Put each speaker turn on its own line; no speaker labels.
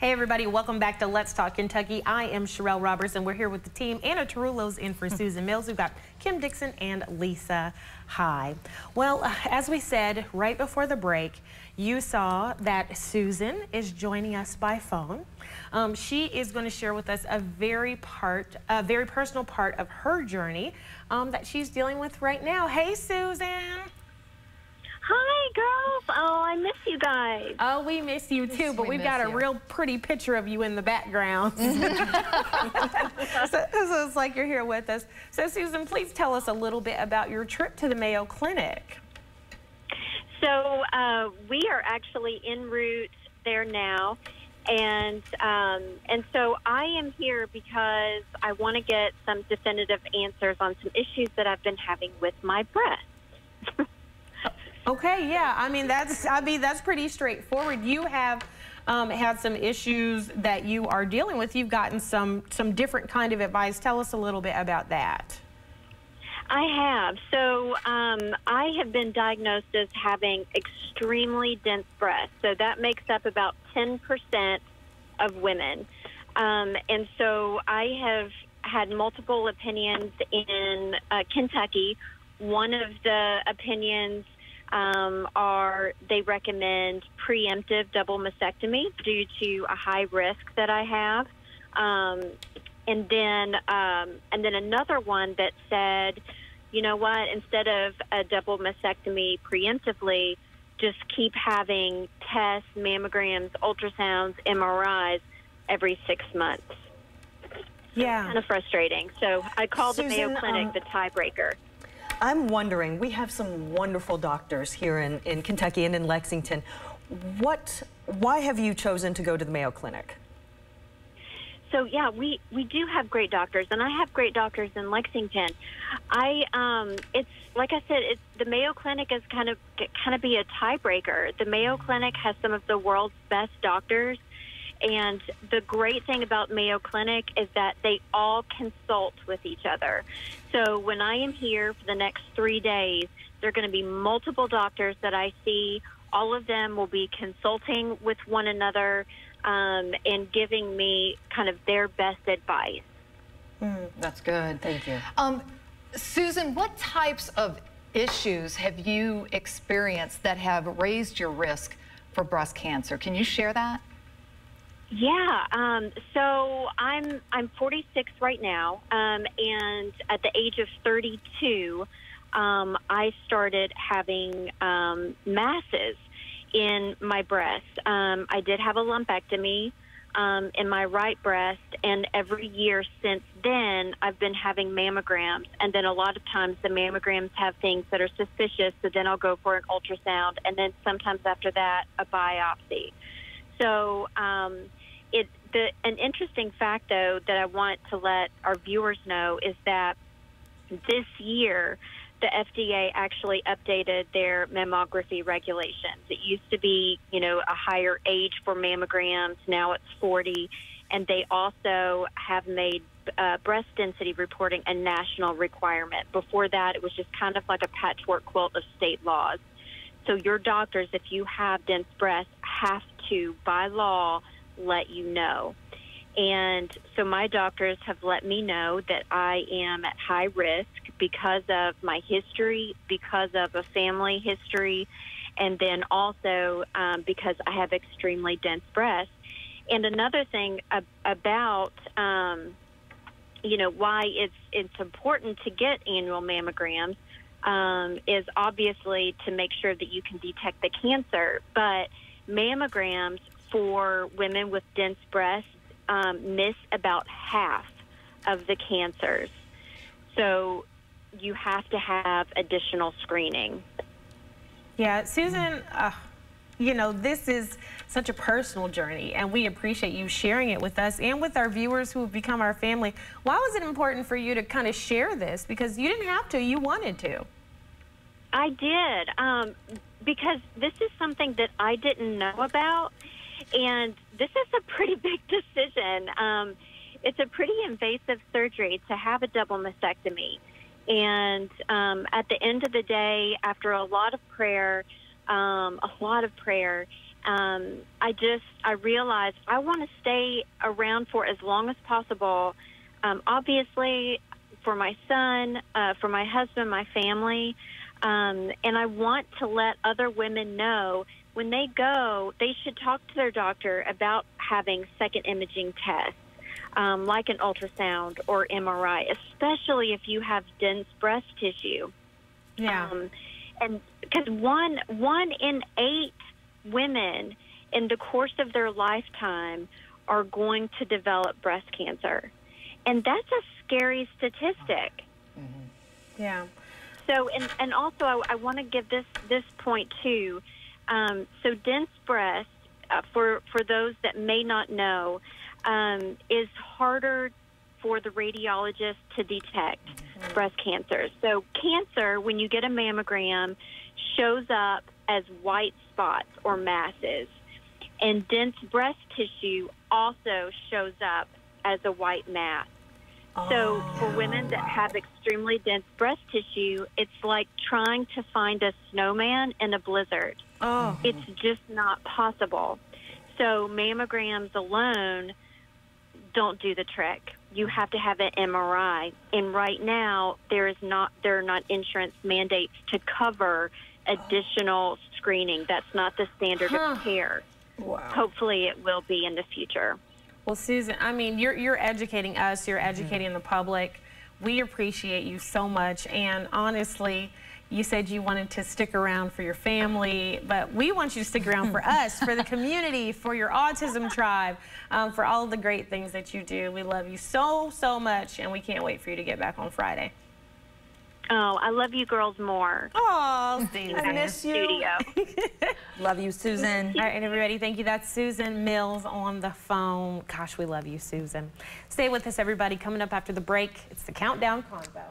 Hey everybody, welcome back to Let's Talk Kentucky. I am Sherelle Roberts and we're here with the team. Anna Tarullo's in for Susan Mills. We've got Kim Dixon and Lisa High. Well, as we said right before the break, you saw that Susan is joining us by phone. She is going to share with us a very personal part of her journey that she's dealing with right now. Hey Susan.
Hi, girls. Oh, I miss you guys.
Oh, we miss you too, but we've got a real pretty picture of you in the background. so it's like you're here with us. So, Susan, please tell us a little bit about your trip to the Mayo Clinic.
So, we are actually en route there now. And so I am here because I want to get some definitive answers on some issues that I've been having with my breast.
Okay, yeah. I mean that's pretty straightforward. You have had some issues that you are dealing with. You've gotten some different kind of advice. Tell us a little bit about that.
I have. So I have been diagnosed as having extremely dense breasts. So that makes up about 10% of women. And so I have had multiple opinions in Kentucky. One of the opinions they recommend preemptive double mastectomy due to a high risk that I have. And then another one that said, you know what, instead of a double mastectomy preemptively, just keep having tests, mammograms, ultrasounds, MRIs every 6 months.
Yeah.
It's kind of frustrating. So I called the Mayo Clinic the tiebreaker.
I'm wondering, we have some wonderful doctors here in Kentucky and in Lexington. Why have you chosen to go to the Mayo Clinic?
So yeah, we do have great doctors, and I have great doctors in Lexington. It's like I said, the Mayo Clinic is kind of be a tiebreaker. The Mayo Clinic has some of the world's best doctors, and the great thing about Mayo Clinic is that they all consult with each other. So when I am here for the next 3 days, there are going to be multiple doctors that I see. All of them will be consulting with one another and giving me kind of their best advice.
That's good.
Thank you.
Susan, what types of issues have you experienced that have raised your risk for breast cancer? Can you share that?
Yeah, so I'm 46 right now, and at the age of 32, I started having masses in my breast. I did have a lumpectomy in my right breast, and every year since then, I've been having mammograms, and then a lot of times the mammograms have things that are suspicious, so then I'll go for an ultrasound, and then sometimes after that, a biopsy. So an interesting fact, though, that I want to let our viewers know is that this year, the FDA actually updated their mammography regulations. It used to be, a higher age for mammograms. Now it's 40. And they also have made breast density reporting a national requirement. Before that, it was just kind of like a patchwork quilt of state laws. So your doctors, if you have dense breasts, have to, by law, let you know. And so my doctors have let me know that I am at high risk because of my history, because of a family history, and then also because I have extremely dense breasts. And another thing about, why it's important to get annual mammograms is obviously to make sure that you can detect the cancer. But mammograms for women with dense breasts miss about half of the cancers. So you have to have additional screening.
Yeah, Susan, this is such a personal journey, and we appreciate you sharing it with us and with our viewers who have become our family. Why was it important for you to kind of share this? Because you didn't have to, you wanted to.
I did, because this is something that I didn't know about. And this is a pretty big decision. It's a pretty invasive surgery to have a double mastectomy. And at the end of the day, after a lot of prayer I realized I want to stay around for as long as possible. Obviously, for my son, for my husband, my family, and I want to let other women know when they go, they should talk to their doctor about having second imaging tests, like an ultrasound or MRI, especially if you have dense breast tissue.
Yeah.
And because one in 8 women in the course of their lifetime are going to develop breast cancer. And that's a scary statistic.
Mm-hmm. Yeah.
So, and also I want to give this point too. So dense breast, for those that may not know, is harder for the radiologist to detect breast cancer. So cancer, when you get a mammogram, shows up as white spots or masses. And dense breast tissue also shows up as a white mass. So for women that have extremely dense breast tissue, it's like trying to find a snowman in a blizzard.
Oh.
It's just not possible. So mammograms alone don't do the trick. You have to have an MRI. And right now, there are not insurance mandates to cover additional screening. That's not the standard of care.
Wow.
Hopefully it will be in the future.
Well, Susan, I mean, you're educating us, you're educating the public. We appreciate you so much. And honestly, you said you wanted to stick around for your family, but we want you to stick around for us, for the community, for your autism tribe, for all of the great things that you do. We love you so, so much, and we can't wait for you to get back on Friday.
Oh, I love you girls more.
Oh, Susan.
I miss you.
Studio.
Love you, Susan.
All right, and everybody, thank you. That's Susan Mills on the phone. Gosh, we love you, Susan. Stay with us, everybody. Coming up after the break, it's the Countdown Convo.